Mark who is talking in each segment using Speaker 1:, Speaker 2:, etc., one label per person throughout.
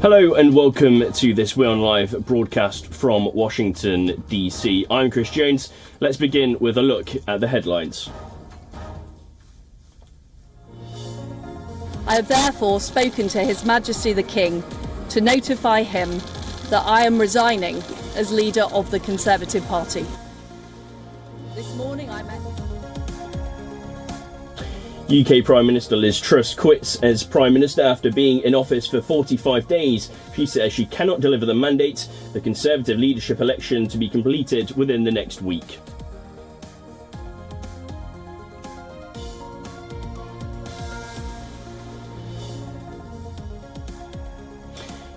Speaker 1: Hello and welcome to this WION Live broadcast from Washington, DC. I'm Chris Jones. Let's begin with a look at the headlines.
Speaker 2: I have therefore spoken to His Majesty the King to notify him that I am resigning as leader of the Conservative Party. This morning I met...
Speaker 1: UK Prime Minister Liz Truss quits as Prime Minister after being in office for 45 days. She says she cannot deliver the mandate, the Conservative leadership election to be completed within the next week.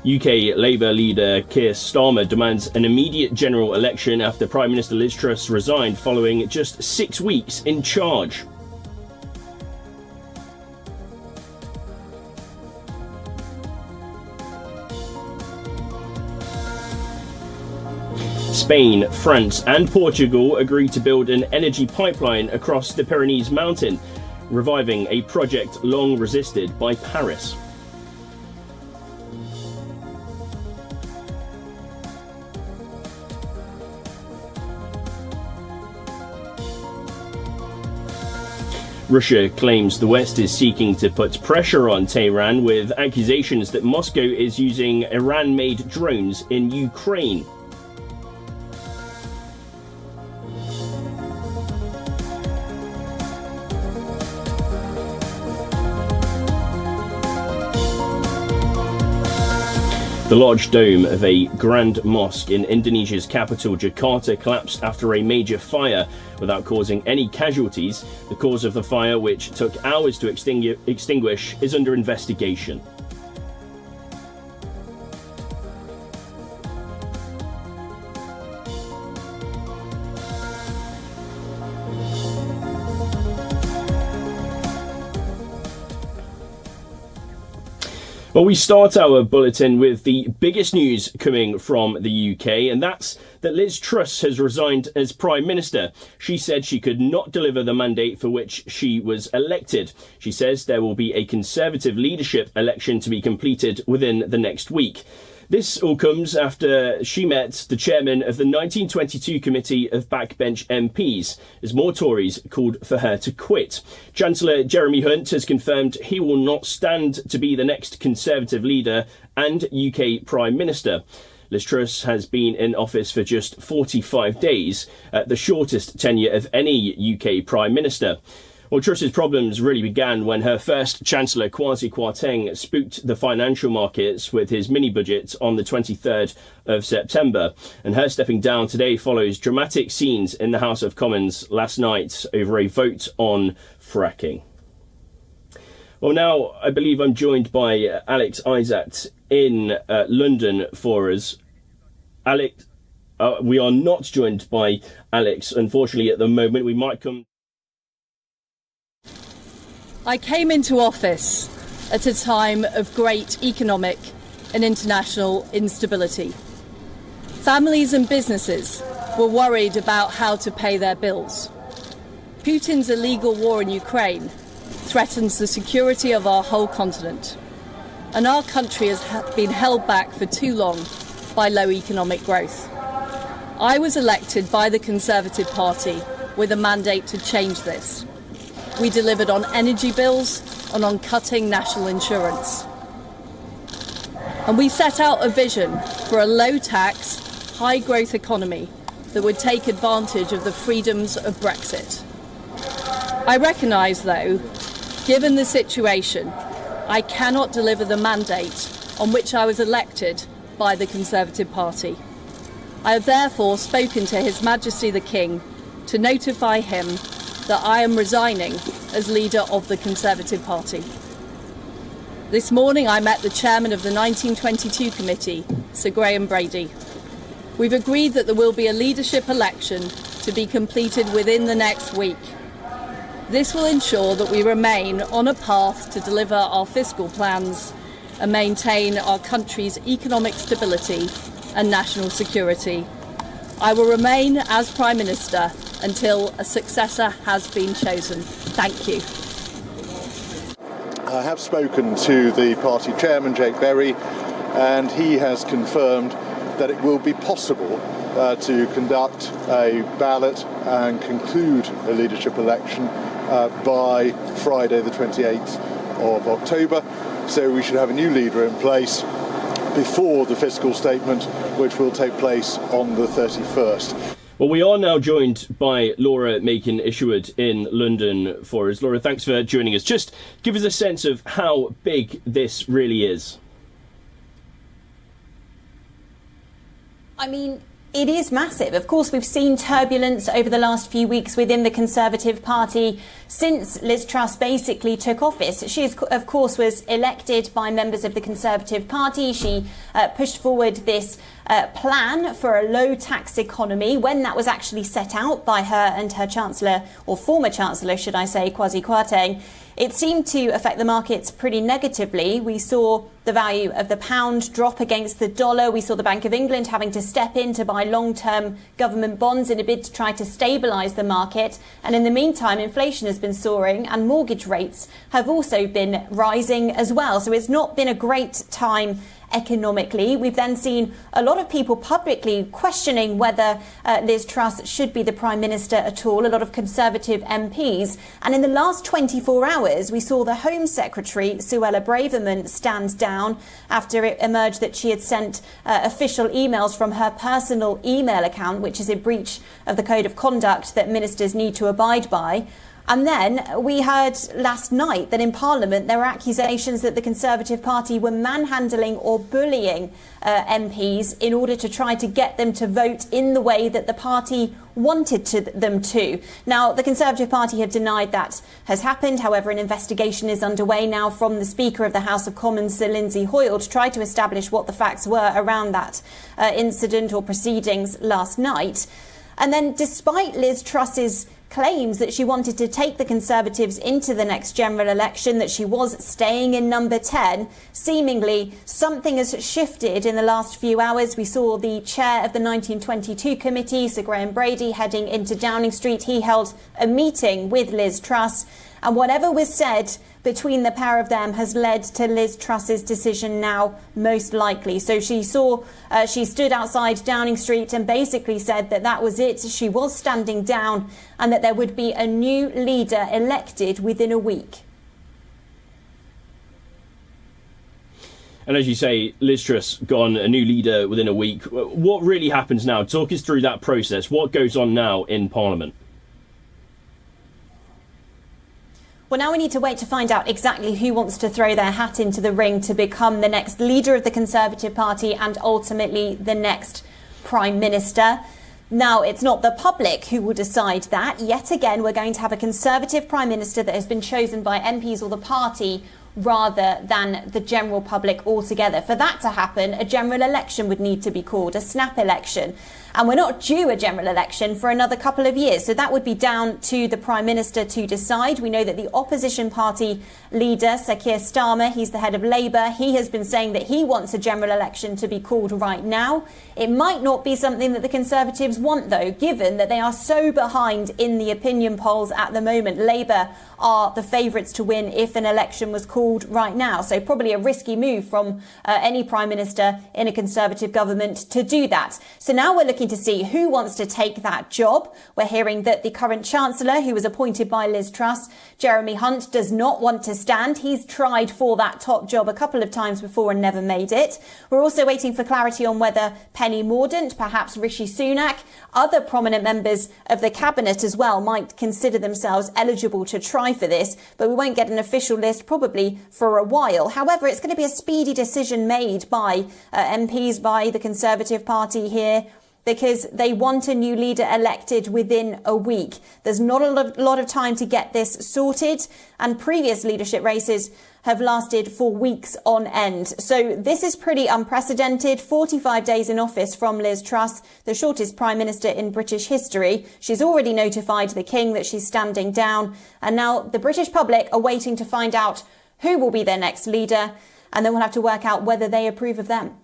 Speaker 1: UK Labour leader Keir Starmer demands an immediate general election after Prime Minister Liz Truss resigned following just 6 weeks in charge. Spain, France and Portugal agreed to build an energy pipeline across the Pyrenees mountain, reviving a project long resisted by Paris. Russia claims the West is seeking to put pressure on Tehran with accusations that Moscow is using Iran-made drones in Ukraine. The large dome of a grand mosque in Indonesia's capital, Jakarta, collapsed after a major fire without causing any casualties. The cause of the fire, which took hours to extinguish, is under investigation. Well, we start our bulletin with the biggest news coming from the UK, and that's that Liz Truss has resigned as Prime Minister. She said she could not deliver the mandate for which she was elected. She says there will be a Conservative leadership election to be completed within the next week. This all comes after she met the chairman of the 1922 committee of backbench MPs, as more Tories called for her to quit. Chancellor Jeremy Hunt has confirmed he will not stand to be the next Conservative leader and UK Prime Minister. Liz Truss has been in office for just 45 days, the shortest tenure of any UK Prime Minister. Well, Truss's problems really began when her first Chancellor, Kwasi Kwarteng, spooked the financial markets with his mini-budget on the 23rd of September. And her stepping down today follows dramatic scenes in the House of Commons last night over a vote on fracking. Well, now I believe I'm joined by Alex Isaac in London for us. Alex, we are not joined by Alex, unfortunately, at the moment. We might come...
Speaker 2: I came into office at a time of great economic and international instability. Families and businesses were worried about how to pay their bills. Putin's illegal war in Ukraine threatens the security of our whole continent, and our country has been held back for too long by low economic growth. I was elected by the Conservative Party with a mandate to change this. We delivered on energy bills and on cutting national insurance. And we set out a vision for a low-tax, high-growth economy that would take advantage of the freedoms of Brexit. I recognise, though, given the situation, I cannot deliver the mandate on which I was elected by the Conservative Party. I have therefore spoken to His Majesty the King to notify him that I am resigning as leader of the Conservative Party. This morning I met the chairman of the 1922 committee, Sir Graham Brady. We've agreed that there will be a leadership election to be completed within the next week. This will ensure that we remain on a path to deliver our fiscal plans and maintain our country's economic stability and national security. I will remain as Prime Minister until a successor has been chosen. Thank you.
Speaker 3: I have spoken to the party chairman, Jake Berry, and he has confirmed that it will be possible to conduct a ballot and conclude a leadership election by Friday the 28th of October. So we should have a new leader in place before the fiscal statement, which will take place on the 31st.
Speaker 1: Well, we are now joined by Laura Macon-Isherwood in London for us. Laura, thanks for joining us. Just give us a sense of how big this really is.
Speaker 4: I mean, it is massive. Of course, we've seen turbulence over the last few weeks within the Conservative Party since Liz Truss basically took office. She, of course, was elected by members of the Conservative Party. She pushed forward this plan for a low-tax economy when that was actually set out by her and her Chancellor, or former Chancellor, should I say, Kwasi Kwarteng. It seemed to affect the markets pretty negatively. We saw the value of the pound drop against the dollar. We saw the Bank of England having to step in to buy long-term government bonds in a bid to try to stabilise the market. And in the meantime, inflation has been soaring and mortgage rates have also been rising as well. So it's not been a great time economically. We've then seen a lot of people publicly questioning whether Liz Truss should be the Prime Minister at all, a lot of Conservative MPs. And in the last 24 hours, we saw the Home Secretary, Suella Braverman, stand down after it emerged that she had sent official emails from her personal email account, which is a breach of the Code of Conduct that ministers need to abide by. And then we heard last night that in Parliament there were accusations that the Conservative Party were manhandling or bullying MPs in order to try to get them to vote in the way that the party wanted them to. Now, the Conservative Party have denied that has happened. However, an investigation is underway now from the Speaker of the House of Commons, Sir Lindsay Hoyle, to try to establish what the facts were around that incident or proceedings last night. And then, despite Liz Truss's claims that she wanted to take the Conservatives into the next general election, that she was staying in number 10, seemingly something has shifted in the last few hours. We saw the chair of the 1922 committee, Sir Graham Brady, heading into Downing Street. He held a meeting with Liz Truss, and whatever was said between the pair of them has led to Liz Truss's decision now, most likely. So she stood outside Downing Street and basically said that that was it. She was standing down and that there would be a new leader elected within a week.
Speaker 1: And as you say, Liz Truss gone, a new leader within a week. What really happens now? Talk us through that process. What goes on now in Parliament?
Speaker 4: Well, now we need to wait to find out exactly who wants to throw their hat into the ring to become the next leader of the Conservative Party and ultimately the next Prime Minister. Now, it's not the public who will decide that. Yet again, we're going to have a Conservative Prime Minister that has been chosen by MPs or the party rather than the general public altogether. For that to happen, a general election would need to be called, a snap election. And we're not due a general election for another couple of years. So that would be down to the Prime Minister to decide. We know that the opposition party leader, Sir Keir Starmer, he's the head of Labour, he has been saying that he wants a general election to be called right now. It might not be something that the Conservatives want, though, given that they are so behind in the opinion polls at the moment. Labour are the favourites to win if an election was called right now. So probably a risky move from any Prime Minister in a Conservative government to do that. So now we're looking to see who wants to take that job. We're hearing that the current Chancellor, who was appointed by Liz Truss, Jeremy Hunt, does not want to stand. He's tried for that top job a couple of times before and never made it. We're also waiting for clarity on whether Penny Mordaunt, perhaps Rishi Sunak, other prominent members of the cabinet as well might consider themselves eligible to try for this, but we won't get an official list probably for a while. However, it's going to be a speedy decision made by MPs, by the Conservative Party here, because they want a new leader elected within a week. There's not a lot of time to get this sorted, and previous leadership races have lasted for weeks on end. So this is pretty unprecedented. 45 days in office from Liz Truss, the shortest Prime Minister in British history. She's already notified the King that she's standing down, and now the British public are waiting to find out who will be their next leader, and then we'll have to work out whether they approve of them.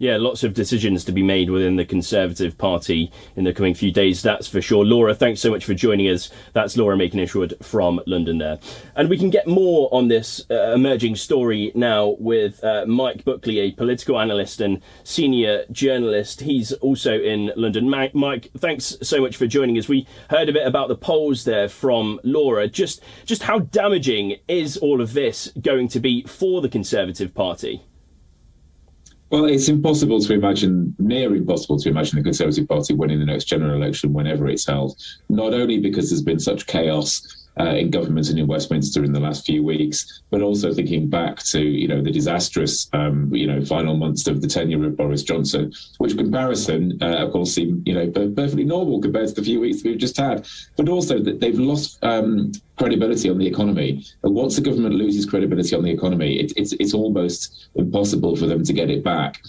Speaker 1: Yeah, lots of decisions to be made within the Conservative Party in the coming few days, that's for sure. Laura, thanks so much for joining us. That's Laura Macon-Ishwood from London there. And we can get more on this emerging story now with Mike Buckley, a political analyst and senior journalist. He's also in London. Mike, thanks so much for joining us. We heard a bit about the polls there from Laura. Just how damaging is all of this going to be for the Conservative Party?
Speaker 5: Well, it's impossible to imagine, near impossible to imagine the Conservative Party winning the next general election whenever it's held, not only because there's been such chaos in government and in Westminster in the last few weeks, but also thinking back to, the disastrous, final months of the tenure of Boris Johnson, which comparison, of course, seemed, perfectly normal compared to the few weeks we've just had. But also that they've lost credibility on the economy. And once the government loses credibility on the economy, it's almost impossible for them to get it back.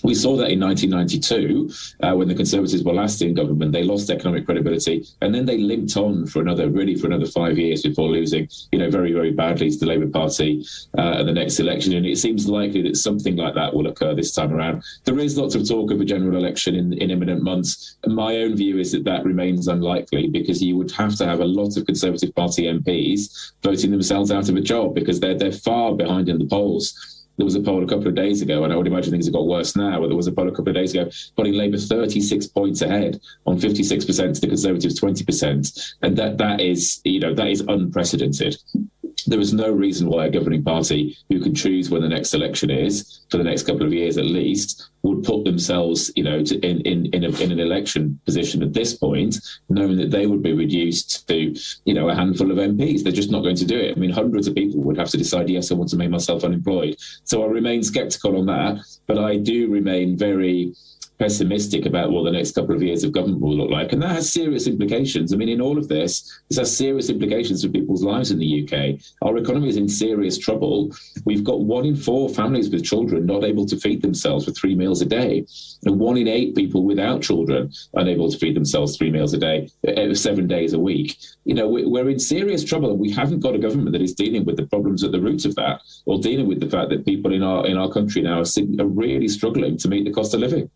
Speaker 5: We saw that in 1992, when the Conservatives were last in government. They lost economic credibility, and then they limped on for another 5 years before losing, very, very badly to the Labour Party at the next election. And it seems likely that something like that will occur this time around. There is lots of talk of a general election in imminent months. And my own view is that remains unlikely, because you would have to have a lot of Conservative Party MPs voting themselves out of a job, because they're far behind in the polls. There was a poll a couple of days ago, and I would imagine things have got worse now, but there was a poll a couple of days ago putting Labour 36 points ahead on 56% to the Conservatives 20%. And that is unprecedented. There is no reason why a governing party who can choose when the next election is, for the next couple of years at least, would put themselves, in an election position at this point, knowing that they would be reduced to, a handful of MPs. They're just not going to do it. I mean, hundreds of people would have to decide, yes, I want to make myself unemployed. So I remain sceptical on that, but I do remain very pessimistic about what the next couple of years of government will look like. And that has serious implications. I mean, in all of this has serious implications for people's lives in the UK. Our economy is in serious trouble. We've got 1 in 4 families with children not able to feed themselves for 3 meals a day. And 1 in 8 people without children unable to feed themselves 3 meals a day, 7 days a week. We're in serious trouble, and we haven't got a government that is dealing with the problems at the roots of that, or dealing with the fact that people in our country now are really struggling to meet the cost of living.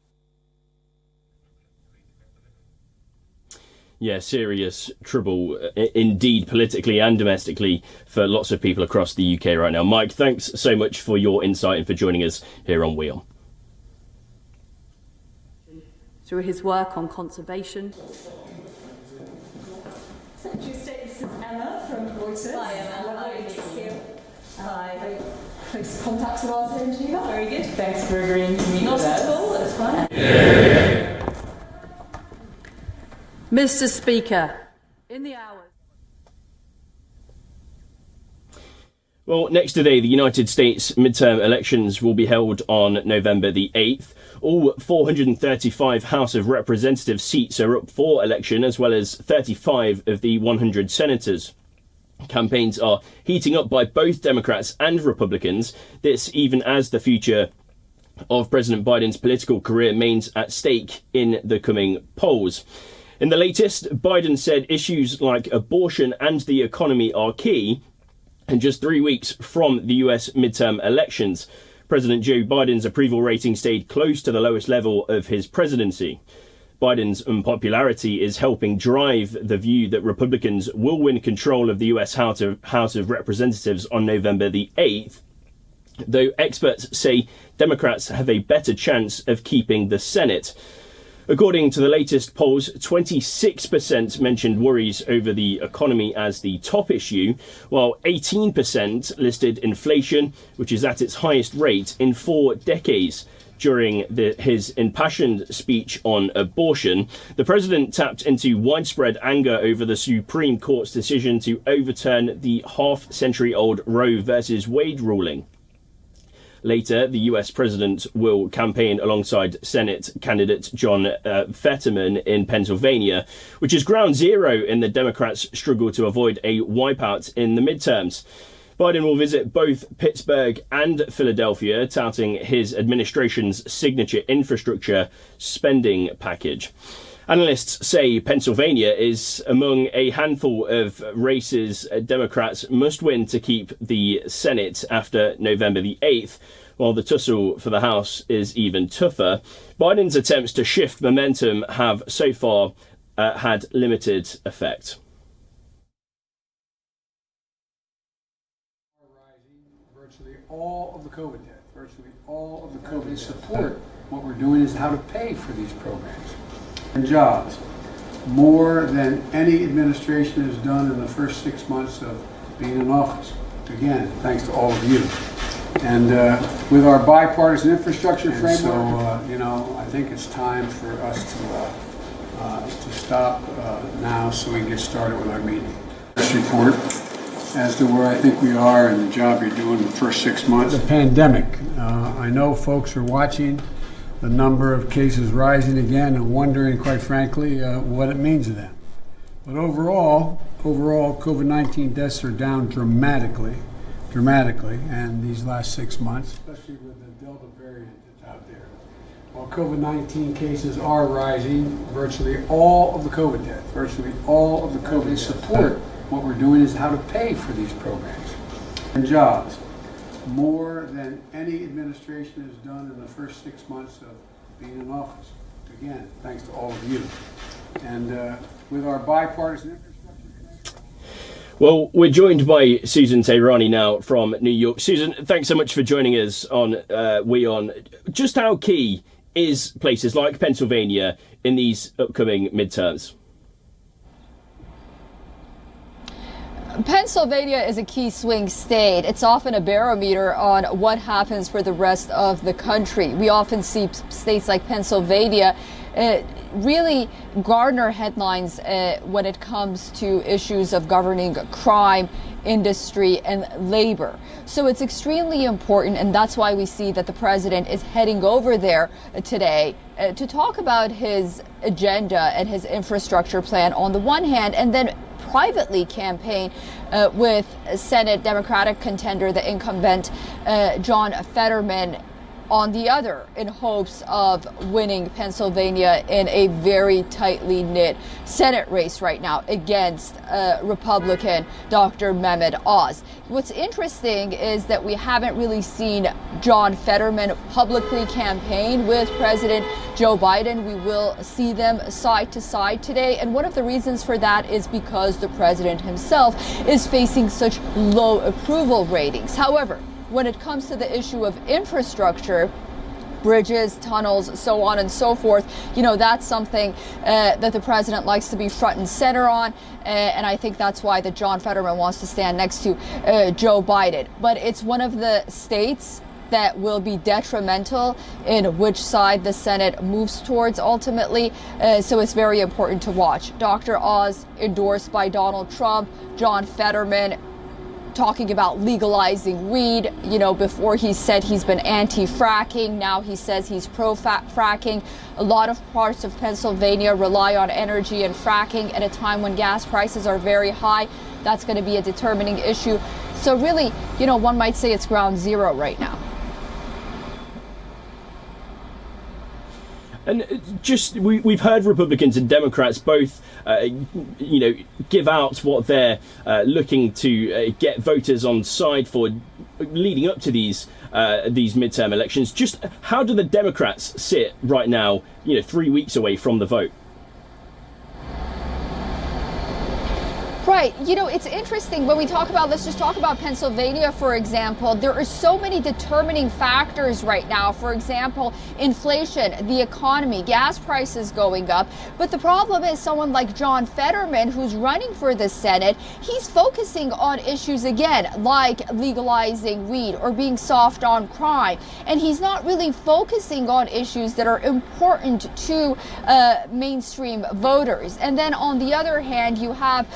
Speaker 1: Yeah, serious trouble indeed, politically and domestically, for lots of people across the UK right now. Mike, thanks so much for your insight and for joining us here on WION.
Speaker 2: Through his work on conservation.
Speaker 6: Secretary of State, this is Emma from Reuters.
Speaker 4: Hi, Emma. Hi, thank you.
Speaker 6: Hi. Very close contacts of ours here in Geneva.
Speaker 4: Very good.
Speaker 6: Thanks for agreeing to meet
Speaker 4: Not
Speaker 6: with us.
Speaker 4: at all, that's fine.
Speaker 2: Mr. Speaker, in the hours.
Speaker 1: Well, next today, the United States midterm elections will be held on November the 8th. All 435 House of Representatives seats are up for election, as well as 35 of the 100 senators. Campaigns are heating up by both Democrats and Republicans, this even as the future of President Biden's political career remains at stake in the coming polls. In the latest, Biden said issues like abortion and the economy are key, and just 3 weeks from the US midterm elections, President Joe Biden's approval rating stayed close to the lowest level of his presidency. Biden's unpopularity is helping drive the view that Republicans will win control of the US House of Representatives on November the 8th, though experts say Democrats have a better chance of keeping the Senate. According to the latest polls, 26% mentioned worries over the economy as the top issue, while 18% listed inflation, which is at its highest rate in 4 decades. During his impassioned speech on abortion, the president tapped into widespread anger over the Supreme Court's decision to overturn the half-century-old Roe versus Wade ruling. Later, the US president will campaign alongside Senate candidate John Fetterman in Pennsylvania, which is ground zero in the Democrats' struggle to avoid a wipeout in the midterms. Biden will visit both Pittsburgh and Philadelphia, touting his administration's signature infrastructure spending package. Analysts say Pennsylvania is among a handful of races Democrats must win to keep the Senate after November the 8th, while the tussle for the House is even tougher. Biden's attempts to shift momentum have so far had limited effect.
Speaker 7: Virtually all of the COVID debt, virtually all of the COVID support. What we're doing is how to pay for these programs and jobs, more than any administration has done in the first 6 months of being in office. Again, thanks to all of you. And with our bipartisan infrastructure framework, so I think it's time for us to stop now so we can get started with our meeting. This report as to where I think we are and the job you're doing in the first 6 months. The pandemic. I know folks are watching the number of cases rising again and wondering, quite frankly, what it means to them. But overall, COVID-19 deaths are down dramatically, and these last 6 months, especially with the Delta variant that's out there. While COVID-19 cases are rising, virtually all of the COVID death, virtually all of the COVID support, what we're doing is how to pay for these programs and jobs, more than any administration has done in the first 6 months of being in office. Again, thanks to all of you. And with our bipartisan infrastructure.
Speaker 1: Well, we're joined by Susan Tehrani now from New York. Susan, thanks so much for joining us on WION. Just how key is places like Pennsylvania in these upcoming midterms?
Speaker 8: Pennsylvania is a key swing state. It's often a barometer on what happens for the rest of the country. We often see states like Pennsylvania really garner headlines when it comes to issues of governing crime, industry, and labor. So it's extremely important, and that's why we see that the president is heading over there today to talk about his agenda and his infrastructure plan on the one hand, and then privately campaign with Senate Democratic contender, the incumbent John Fetterman, on the other, in hopes of winning Pennsylvania in a very tightly knit Senate race right now against Republican Dr. Mehmet Oz. What's interesting is that we haven't really seen John Fetterman publicly campaign with President Joe Biden. We will see them side to side today. And one of the reasons for that is because the president himself is facing such low approval ratings. However, when it comes to the issue of infrastructure, bridges, tunnels, so on and so forth, that's something that the president likes to be front and center on. And I think that's why that John Fetterman wants to stand next to Joe Biden. But it's one of the states that will be detrimental in which side the Senate moves towards ultimately. So it's very important to watch. Dr. Oz endorsed by Donald Trump, John Fetterman talking about legalizing weed. Before he said he's been anti-fracking. Now he says he's pro-fracking. A lot of parts of Pennsylvania rely on energy and fracking at a time when gas prices are very high. That's going to be a determining issue. So really, one might say it's ground zero right now.
Speaker 1: And we've heard Republicans and Democrats both, give out what they're looking to get voters on side for leading up to these midterm elections. Just how do the Democrats sit right now, 3 weeks away from the vote?
Speaker 8: Right. It's interesting when we talk about, let's just talk about Pennsylvania, for example. There are so many determining factors right now. For example, inflation, the economy, gas prices going up. But the problem is someone like John Fetterman, who's running for the Senate, he's focusing on issues, again, like legalizing weed or being soft on crime. And he's not really focusing on issues that are important to mainstream voters. And then on the other hand, you have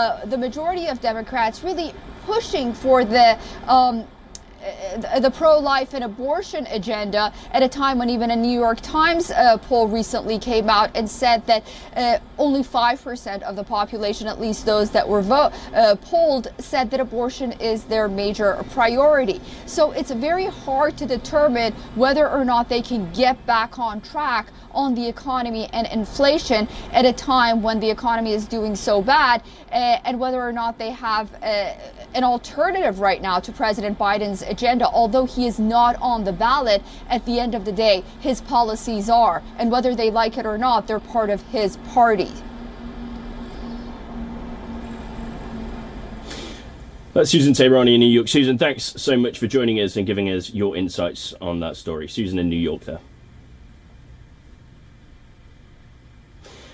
Speaker 8: the majority of Democrats really pushing for the the pro-life and abortion agenda at a time when even a New York Times poll recently came out and said that only 5% of the population, at least those that were polled, said that abortion is their major priority. So it's very hard to determine whether or not they can get back on track on the economy and inflation at a time when the economy is doing so bad, and whether or not they have an alternative right now to President Biden's agenda. Although he is not on the ballot, at the end of the day, his policies are, and whether they like it or not, they're part of his party.
Speaker 1: That's Susan Tehrani in New York. Susan, thanks so much for joining us and giving us your insights on that story. Susan in New York there.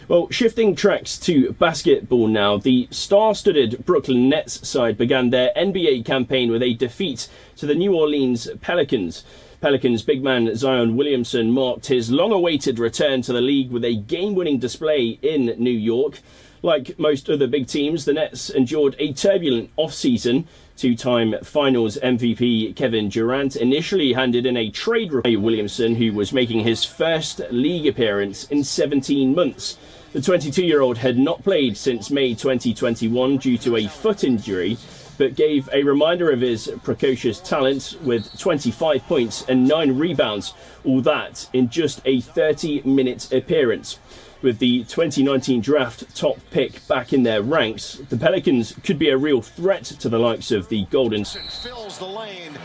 Speaker 1: Well, shifting tracks to basketball now, the star-studded Brooklyn Nets side began their NBA campaign with a defeat to the New Orleans Pelicans. Pelicans big man Zion Williamson marked his long-awaited return to the league with a game-winning display in New York. Like most other big teams, the Nets endured a turbulent off-season. Two-time Finals MVP Kevin Durant initially handed in a trade request to Williamson, who was making his first league appearance in 17 months. The 22-year-old had not played since May 2021 due to a foot injury, but gave a reminder of his precocious talent with 25 points and 9 rebounds, all that in just a 30-minute appearance. With the 2019 draft top pick back in their ranks, the Pelicans could be a real threat to the likes of the Golden State.
Speaker 9: Fills the lane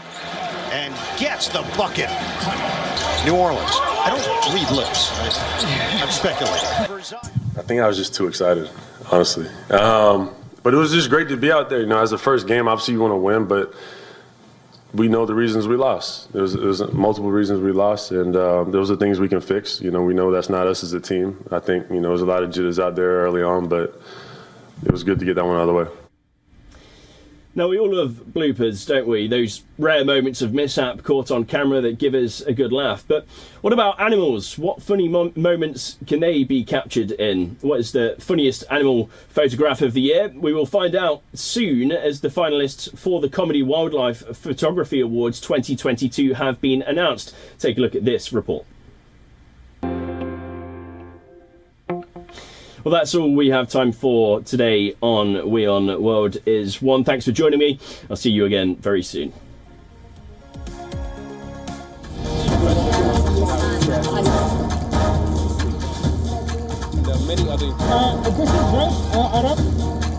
Speaker 9: and gets the bucket. New Orleans. I don't read lips. I'm speculating.
Speaker 10: I think I was just too excited, honestly. But it was just great to be out there. You know, as the first game, obviously you want to win, but we know the reasons we lost. There's multiple reasons we lost, and those are things we can fix. You know, we know that's not us as a team. I think, you know, there's a lot of jitters out there early on, but it was good to get that one out of the way.
Speaker 1: Now, we all love bloopers, don't we? Those rare moments of mishap caught on camera that give us a good laugh. But what about animals? What funny moments can they be captured in? What is the funniest animal photograph of the year? We will find out soon, as the finalists for the Comedy Wildlife Photography Awards 2022 have been announced. Take a look at this report. Well, that's all we have time for today on WION World is One. Thanks for joining me. I'll see you again very soon.
Speaker 11: Additional drink, Arab?